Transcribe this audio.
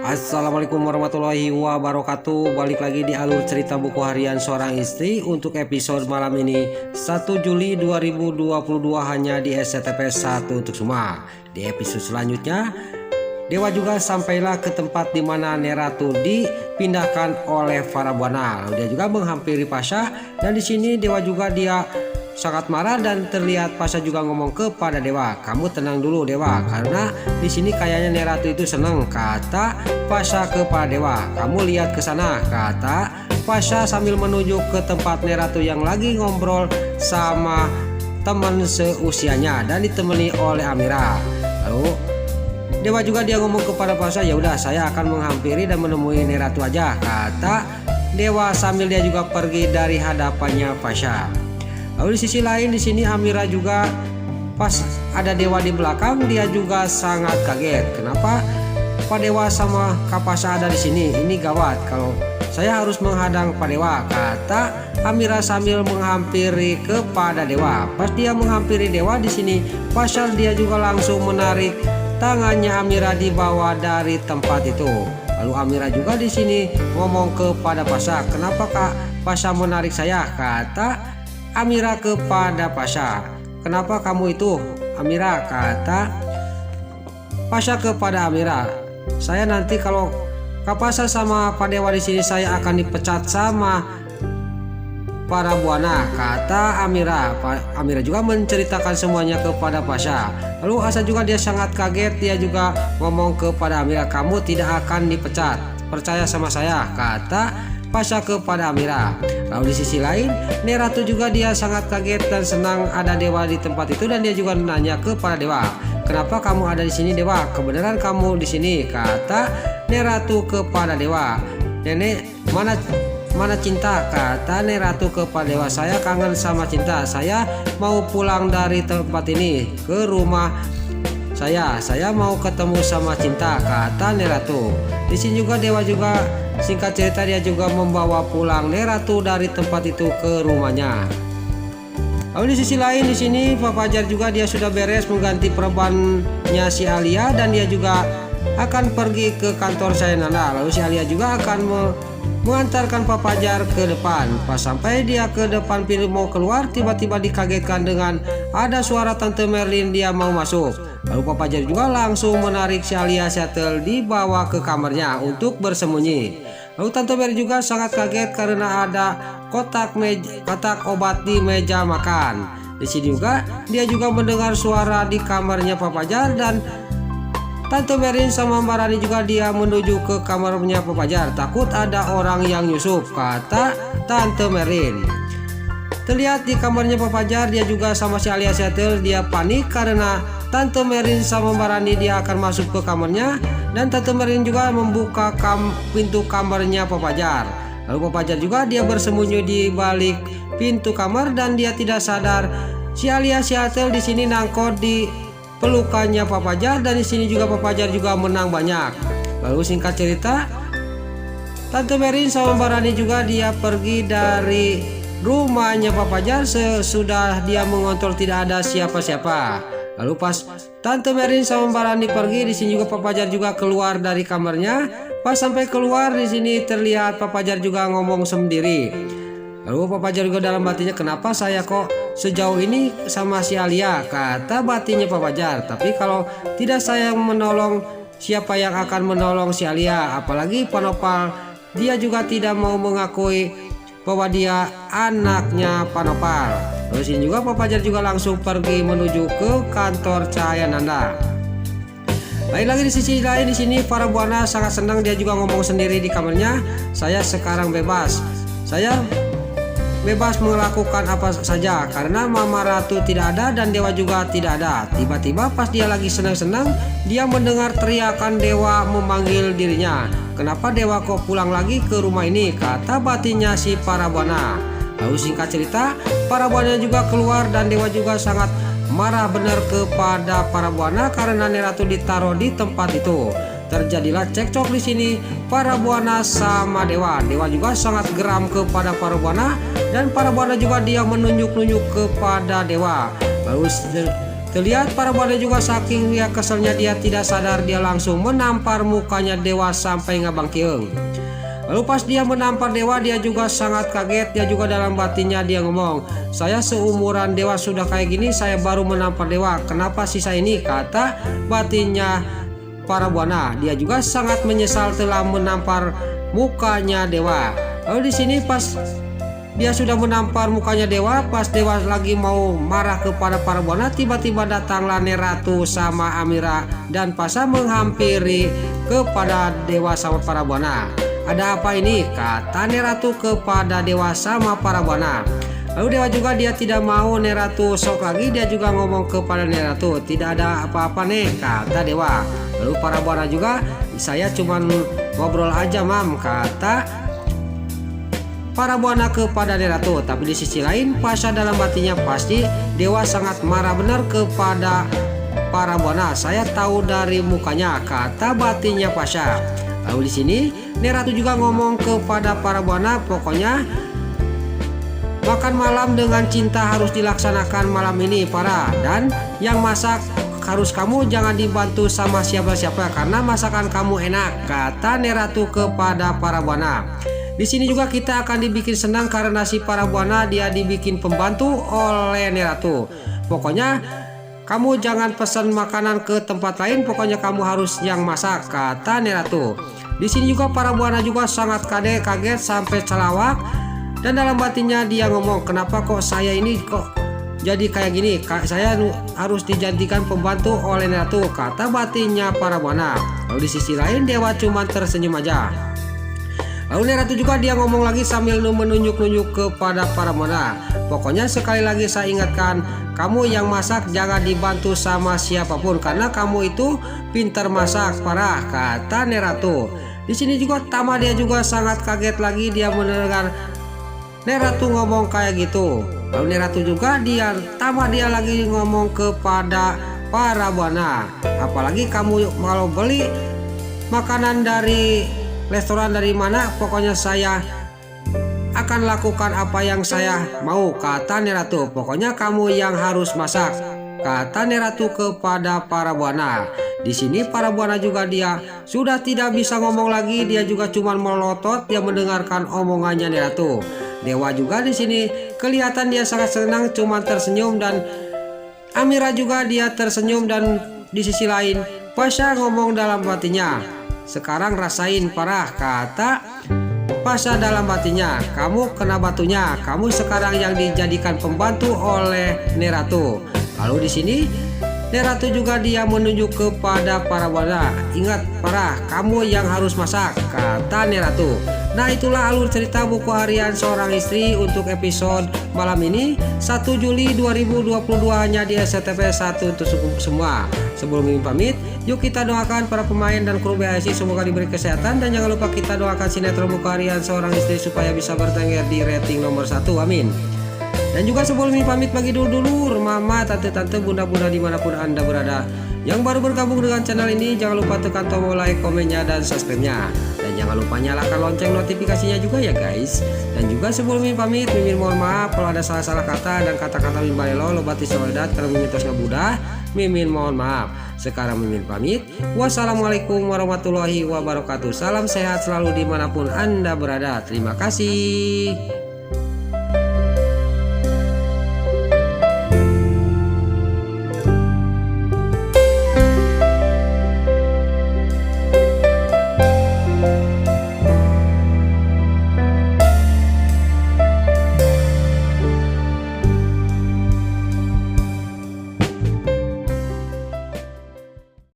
Assalamualaikum warahmatullahi wabarakatuh. Balik lagi di alur cerita buku harian seorang istri. Untuk episode malam ini 1 Juli 2022 hanya di SCTP 1 untuk semua. Di episode selanjutnya Dewa juga sampailah ke tempat di mana Neratu dipindahkan oleh para buana. Dia juga menghampiri Pasha, dan di sini Dewa juga dia sangat marah, dan terlihat Pasha juga ngomong kepada Dewa, "Kamu tenang dulu Dewa, karena di sini kayaknya Neratu itu seneng," kata Pasha kepada Dewa. "Kamu lihat ke sana," kata Pasha sambil menuju ke tempat Neratu yang lagi ngobrol sama teman seusianya dan ditemani oleh Amira. Lalu Dewa juga dia ngomong kepada Pasha, "Ya udah, saya akan menghampiri dan menemui Neratu aja," kata Dewa sambil dia juga pergi dari hadapannya Pasha. Lalu di sisi lain di sini Amira juga pas ada Dewa di belakang, dia juga sangat kaget. Kenapa Pak Dewa sama Kak Pasha ada di sini? Ini gawat, kalau saya harus menghadang Pak Dewa, kata Amira sambil menghampiri kepada Dewa. Pas dia menghampiri Dewa di sini, Pasha dia juga langsung menarik tangannya Amira dibawa dari tempat itu. Lalu Amira juga di sini ngomong kepada Pasha, "Kenapa Kak Pasha menarik saya?" kata Amira kepada Pasha. "Kenapa kamu itu, Amira?" kata Pasha kepada Amira. "Saya nanti kalau Kak Pasha sama Pak Dewa di sini, saya akan dipecat sama para buana," kata Amira. Amira juga menceritakan semuanya kepada Pasha. Lalu Asa juga dia sangat kaget, dia juga ngomong kepada Amira, "Kamu tidak akan dipecat, percaya sama saya," kata Pasha kepada Amira. Lalu di sisi lain Neratu juga dia sangat kaget dan senang ada Dewa di tempat itu, dan dia juga nanya kepada Dewa, "Kenapa kamu ada di sini Dewa? Kebenaran kamu di sini?" kata Neratu kepada Dewa. "Nenek, mana Cinta?" kata Neratu kepada Dewa. "Saya kangen sama Cinta. Saya mau pulang dari tempat ini ke rumah saya mau ketemu sama Cinta," kata Neratu. Di sini juga Dewa juga singkat cerita dia juga membawa pulang Neratu dari tempat itu ke rumahnya. Lalu di sisi lain di sini Pak Fajar juga dia sudah beres mengganti perbannya si Alia, dan dia juga akan pergi ke kantor Sayananda. Lalu si Alia juga akan mengantarkan Pak Fajar ke depan. Pas sampai dia ke depan pintu mau keluar, tiba-tiba dikagetkan dengan ada suara Tante Merlin dia mau masuk. Lalu Pak Fajar juga langsung menarik si Alia Shuttle dibawa ke kamarnya untuk bersembunyi. Lalu Tante Merlin juga sangat kaget karena ada kotak obat di meja makan. Di sini juga dia juga mendengar suara di kamarnya Pak Fajar, dan Tante Merlin sama Mbak Rani juga dia menuju ke kamarnya Pak Fajar. "Takut ada orang yang nyusup," kata Tante Merlin. Terlihat di kamarnya Pak Fajar dia juga sama si Alia Shuttle dia panik karena Tante Merlin sama Mbak Rani dia akan masuk ke kamarnya, dan Tante Merlin juga membuka pintu kamarnya Pak Fajar. Lalu Pak Fajar juga dia bersembunyi di balik pintu kamar, dan dia tidak sadar si Alia Shuttle di sini nangkot di pelukannya Pak Fajar, dan di sini juga Pak Fajar juga menang banyak. Lalu singkat cerita Tante Merlin sama Mbak Rani juga dia pergi dari rumahnya Pak Fajar sesudah dia mengontrol tidak ada siapa-siapa. Lalu pas Tante Merlin sama Mbak Rani pergi, di sini juga Pak Fajar juga keluar dari kamarnya. Pas sampai keluar di sini terlihat Pak Fajar juga ngomong sendiri. Lalu Pak Fajar juga dalam batinnya, "Kenapa saya kok sejauh ini sama si Alia?" kata batinnya Pak Fajar. "Tapi kalau tidak saya menolong, siapa yang akan menolong si Alia? Apalagi Panopal dia juga tidak mau mengakui bahwa dia anaknya Panopal." Terus ini juga Pak Fajar juga langsung pergi menuju ke kantor Cahayananda. Lain lagi di sisi lain di sini para buana sangat senang, dia juga ngomong sendiri di kamarnya, "Saya sekarang bebas. Saya bebas melakukan apa saja karena Mama Ratu tidak ada dan Dewa juga tidak ada." Tiba-tiba pas dia lagi senang-senang, dia mendengar teriakan Dewa memanggil dirinya. "Kenapa Dewa kok pulang lagi ke rumah ini?" kata batinnya si para buana. Lalu singkat cerita para buana juga keluar, dan Dewa juga sangat marah benar kepada para buana karena Neratu ditaruh di tempat itu. Terjadilah cekcok di sini para buana sama Dewa. Dewa juga sangat geram kepada para buana, dan para buana juga dia menunjuk-nunjuk kepada Dewa. Lalu Terlihat para buana juga saking dia keselnya dia tidak sadar dia langsung menampar mukanya dewa sampai ngabang kieng. Lalu pas dia menampar dewa dia juga sangat kaget, dia juga dalam batinnya dia ngomong, saya seumuran dewa sudah kayak gini saya baru menampar dewa, kenapa sisa ini, kata batinnya para buana. Dia juga sangat menyesal telah menampar mukanya dewa. Lalu di sini pas dia sudah menampar mukanya dewa, pas dewa lagi mau marah kepada para buana, tiba-tiba datanglah Neratu sama Amira dan Pasha menghampiri kepada dewa sama para buana. Ada apa ini, kata Neratu kepada dewa sama para buana. Lalu dewa juga dia tidak mau Neratu sok lagi, dia juga ngomong kepada Neratu, tidak ada apa-apa nih, kata dewa. Lalu para buana juga, saya cuman ngobrol aja mam, kata para buana kepada Neratu. Tapi di sisi lain Pasha dalam hatinya pasti dewa sangat marah benar kepada para buana. Saya tahu dari mukanya, kata batinnya Pasha. Lalu di sini Neratu juga ngomong kepada para buana, pokoknya makan malam dengan cinta harus dilaksanakan malam ini para, dan yang masak harus kamu, jangan dibantu sama siapa-siapa karena masakan kamu enak, kata Neratu kepada para buana. Di sini juga kita akan dibikin senang karena si para buana dia dibikin pembantu oleh Neratu. Pokoknya kamu jangan pesan makanan ke tempat lain, pokoknya kamu harus yang masak, kata Neratu. Di sini juga para buana juga sangat kaget sampai celawak, dan dalam batinnya dia ngomong, kenapa kok saya ini kok jadi kayak gini, saya harus dijadikan pembantu oleh Neratu, kata batinnya para buana. Lalu di sisi lain dewa cuma tersenyum aja. Lalu Neratu juga dia ngomong lagi sambil menunjuk-nunjuk kepada para buana, pokoknya sekali lagi saya ingatkan, kamu yang masak jangan dibantu sama siapapun karena kamu itu pintar masak parah, kata Neratu. Di sini juga Tama dia juga sangat kaget lagi dia mendengar Neratu ngomong kayak gitu. Lalu Neratu juga Tama dia lagi ngomong kepada para buana, apalagi kamu kalau beli makanan dari restoran dari mana, pokoknya saya akan lakukan apa yang saya mau, kata Neratu. Pokoknya kamu yang harus masak, kata Neratu kepada para buana. Di sini para buana juga dia sudah tidak bisa ngomong lagi, dia juga cuma melotot dia mendengarkan omongannya Neratu. Dewa juga di sini kelihatan dia sangat senang cuma tersenyum, dan Amira juga dia tersenyum, dan di sisi lain Pasha ngomong dalam hatinya, sekarang rasain parah, kata Pasha dalam hatinya, kamu kena batunya, kamu sekarang yang dijadikan pembantu oleh Neratu. Lalu di sini Neratu juga dia menunjuk kepada para buana, ingat para, kamu yang harus masak, kata Neratu. Nah itulah alur cerita buku harian seorang istri untuk episode malam ini 1 Juli 2022 hanya di SCTV 1 untuk semua. Sebelum Mimin pamit, yuk kita doakan para pemain dan kru BHSI semoga diberi kesehatan, dan jangan lupa kita doakan sinetron buku harian seorang istri supaya bisa bertengger di rating nomor 1, amin. Dan juga sebelum Mimin pamit, bagi dulu mama, tante-tante, bunda-bunda dimanapun anda berada yang baru bergabung dengan channel ini, jangan lupa tekan tombol like, komennya, dan subscribe-nya. Dan jangan lupa nyalakan lonceng notifikasinya juga ya guys. Dan juga sebelum Mimin pamit, Mimin mohon maaf kalau ada salah-salah kata dan kata-kata Mimin balelo lobati sawedat karena Mimin tos ngabudah. Mimin mohon maaf. Sekarang Mimin pamit. Wassalamualaikum warahmatullahi wabarakatuh. Salam sehat selalu dimanapun anda berada. Terima kasih.